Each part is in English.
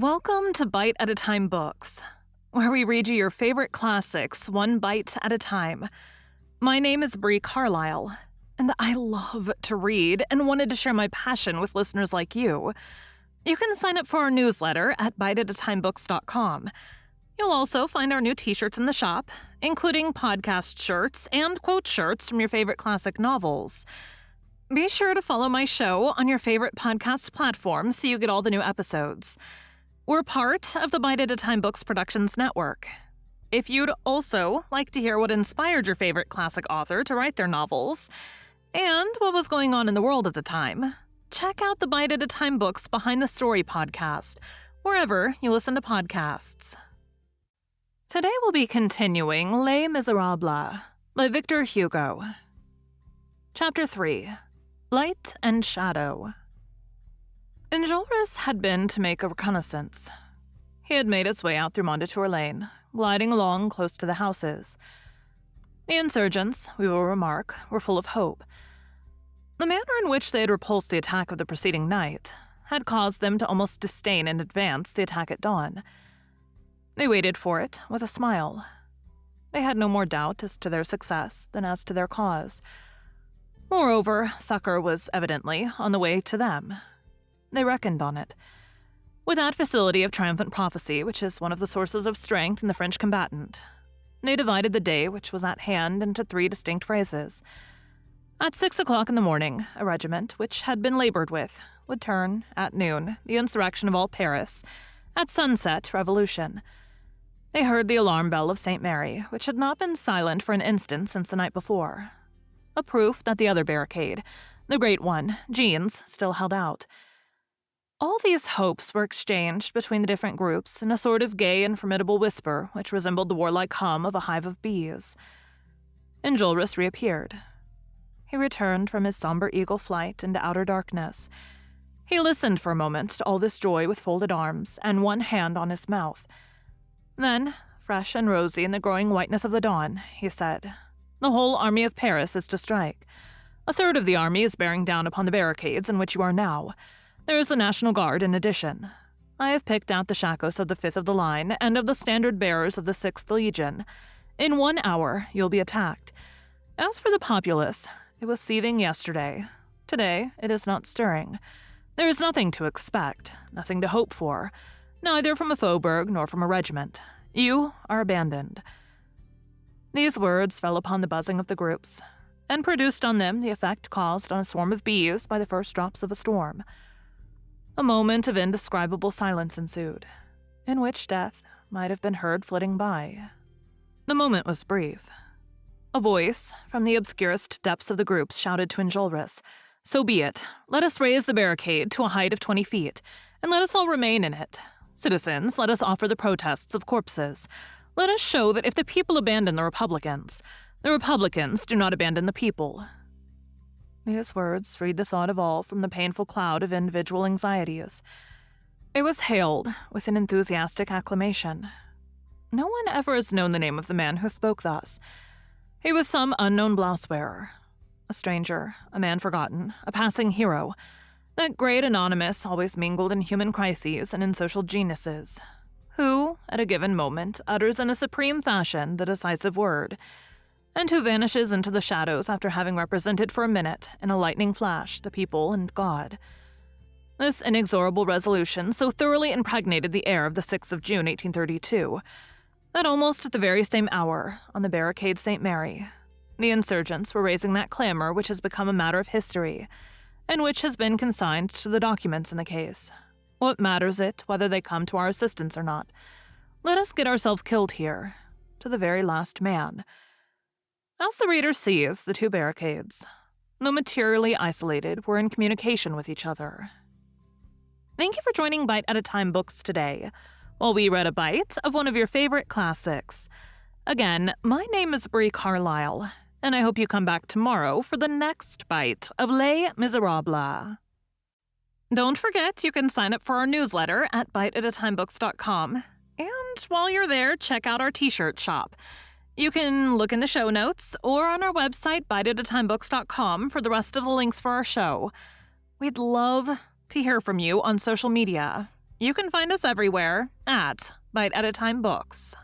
Welcome to Bite at a Time Books, where we read you your favorite classics one bite at a time. My name is Bree Carlile, and I love to read and wanted to share my passion with listeners like you. You can sign up for our newsletter at biteatatimebooks.com. You'll also find our new t-shirts in the shop, including podcast shirts and quote shirts from your favorite classic novels. Be sure to follow my show on your favorite podcast platform so you get all the new episodes. We're part of the Bite at a Time Books Productions Network. If you'd also like to hear what inspired your favorite classic author to write their novels, and what was going on in the world at the time, check out the Bite at a Time Books Behind the Story podcast, wherever you listen to podcasts. Today we'll be continuing Les Miserables by Victor Hugo. Chapter 3, Light and Shadow. Enjolras had been to make a reconnaissance. He had made his way out through Mondétour Lane, gliding along close to the houses. The insurgents, we will remark, were full of hope. The manner in which they had repulsed the attack of the preceding night had caused them to almost disdain in advance the attack at dawn. They waited for it with a smile. They had no more doubt as to their success than as to their cause. Moreover, succor was evidently on the way to them. They reckoned on it. With that facility of triumphant prophecy, which is one of the sources of strength in the French combatant, they divided the day which was at hand into 3 distinct phases. At 6 o'clock in the morning, a regiment, which had been labored with, would turn, at noon, the insurrection of all Paris. At sunset, revolution. They heard the alarm bell of St. Mary, which had not been silent for an instant since the night before. A proof that the other barricade, the great one, Jean's, still held out. All these hopes were exchanged between the different groups in a sort of gay and formidable whisper which resembled the warlike hum of a hive of bees. Enjolras reappeared. He returned from his somber eagle flight into outer darkness. He listened for a moment to all this joy with folded arms and one hand on his mouth. Then, fresh and rosy in the growing whiteness of the dawn, he said, "The whole army of Paris is to strike. A third of the army is bearing down upon the barricades in which you are now. There is the National Guard in addition. I have picked out the shakos of the 5th of the line and of the standard-bearers of the 6th Legion. In 1 hour, you'll be attacked. As for the populace, it was seething yesterday. Today, it is not stirring. There is nothing to expect, nothing to hope for, neither from a faubourg nor from a regiment. You are abandoned." These words fell upon the buzzing of the groups, and produced on them the effect caused on a swarm of bees by the first drops of a storm. A moment of indescribable silence ensued, in which death might have been heard flitting by. The moment was brief. A voice, from the obscurest depths of the groups, shouted to Enjolras, "So be it. Let us raise the barricade to a height of 20 feet, and let us all remain in it. Citizens, let us offer the protests of corpses. Let us show that if the people abandon the Republicans do not abandon the people." These words freed the thought of all from the painful cloud of individual anxieties. It was hailed with an enthusiastic acclamation. No one ever has known the name of the man who spoke thus. He was some unknown blouse-wearer, a stranger, a man forgotten, a passing hero, that great anonymous always mingled in human crises and in social geniuses, who, at a given moment, utters in a supreme fashion the decisive word, and who vanishes into the shadows after having represented for a minute, in a lightning flash, the people and God. This inexorable resolution so thoroughly impregnated the air of the 6th of June, 1832, that almost at the very same hour, on the barricade St. Mary, the insurgents were raising that clamor which has become a matter of history, and which has been consigned to the documents in the case. What matters it whether they come to our assistance or not? Let us get ourselves killed here, to the very last man. As the reader sees, the 2 barricades, though materially isolated, were in communication with each other. Thank you for joining Bite at a Time Books today, while we read a bite of one of your favorite classics. Again, my name is Bree Carlile, and I hope you come back tomorrow for the next bite of Les Miserables. Don't forget, you can sign up for our newsletter at biteatatimebooks.com, and while you're there, check out our t-shirt shop. You can look in the show notes or on our website, biteatatimebooks.com, for the rest of the links for our show. We'd love to hear from you on social media. You can find us everywhere at Bite at a Time Books.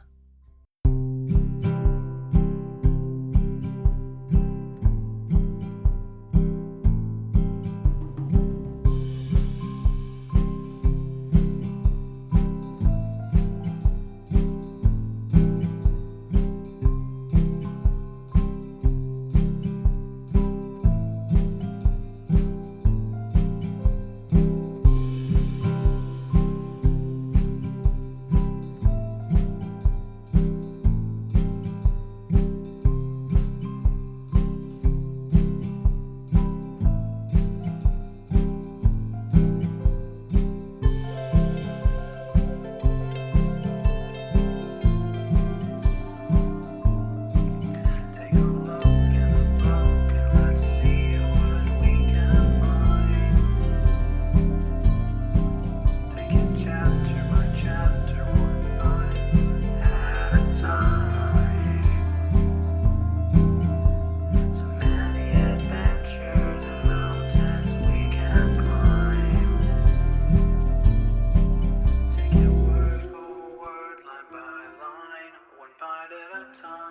One bite at a time.